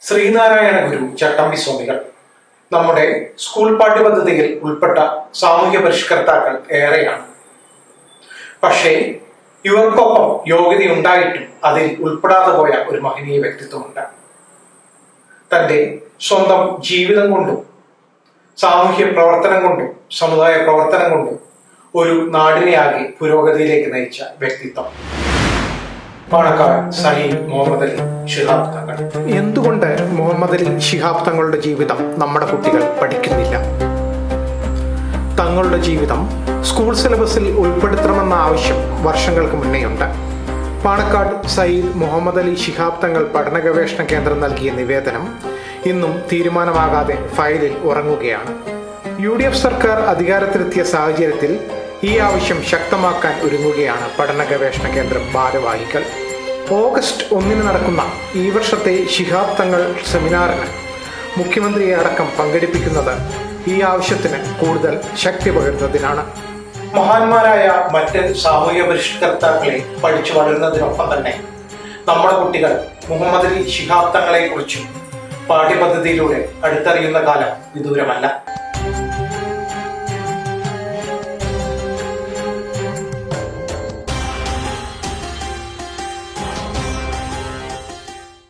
ശ്രീനാരായണ ഗുരു ചട്ടമ്പി സ്വാമികൾ നമ്മുടെ സ്കൂൾ പാഠ്യപദ്ധതിയിൽ ഉൾപ്പെട്ട സാമൂഹ്യ പരിഷ്കർത്താക്കൾ ഏറെയാണ്. പക്ഷേ ഇവർക്കൊപ്പം യോഗ്യതയുണ്ടായിട്ടും അതിൽ ഉൾപ്പെടാതെ പോയ ഒരു മഹനീയ വ്യക്തിത്വമുണ്ട്. തൻ്റെ സ്വന്തം ജീവിതം കൊണ്ടും സാമൂഹ്യ പ്രവർത്തനം കൊണ്ടും സമുദായ പ്രവർത്തനം കൊണ്ടും ഒരു നാടിനെയാകെ പുരോഗതിയിലേക്ക് നയിച്ച വ്യക്തിത്വം പാണക്കാട് സയ്യിദ് മുഹമ്മദ് അലി ശിഹാബ് തങ്ങൾ. എന്തുകൊണ്ട് മുഹമ്മദ് അലി ശിഹാബ് തങ്ങളുടെ ജീവിതം നമ്മുടെ കുട്ടികൾ പഠിക്കുന്നില്ല? തങ്ങളുടെ ജീവിതം സ്കൂൾ സിലബസിൽ ഉൾപ്പെടുത്തണമെന്ന ആവശ്യം വർഷങ്ങൾക്ക് മുന്നേയുണ്ട്. പാണക്കാട് സയ്യിദ് മുഹമ്മദ് അലി ശിഹാബ് തങ്ങൾ പഠന ഗവേഷണ കേന്ദ്രം നൽകിയ നിവേദനം ഇന്നും തീരുമാനമാകാതെ ഫയലിൽ ഉറങ്ങുകയാണ്. UDF സർക്കാർ അധികാരത്തിലെത്തിയ സാഹചര്യത്തിൽ ഈ ആവശ്യം ശക്തമാക്കാൻ ഒരുങ്ങുകയാണ് പഠന ഗവേഷണ കേന്ദ്രം ഭാരവാഹികൾ. ഓഗസ്റ്റ് 1 നടക്കുന്ന ഈ വർഷത്തെ ശിഹാബ് തങ്ങൾ സെമിനാറിന് മുഖ്യമന്ത്രിയെ അടക്കം പങ്കെടുപ്പിക്കുന്നത് ഈ ആവശ്യത്തിന് കൂടുതൽ ശക്തി പകരുന്നതിനാണ്. മഹാന്മാരായ മറ്റ് സാമൂഹ്യ പരിഷ്കർത്താക്കളെ പഠിച്ചു വളരുന്നതിനൊപ്പം തന്നെ നമ്മുടെ കുട്ടികൾ മുഹമ്മദ് അലി ശിഹാബ് തങ്ങളെ കുറിച്ചും പാഠ്യപദ്ധതിയിലൂടെ അടുത്തറിയുന്ന കാലം വിദൂരമല്ല.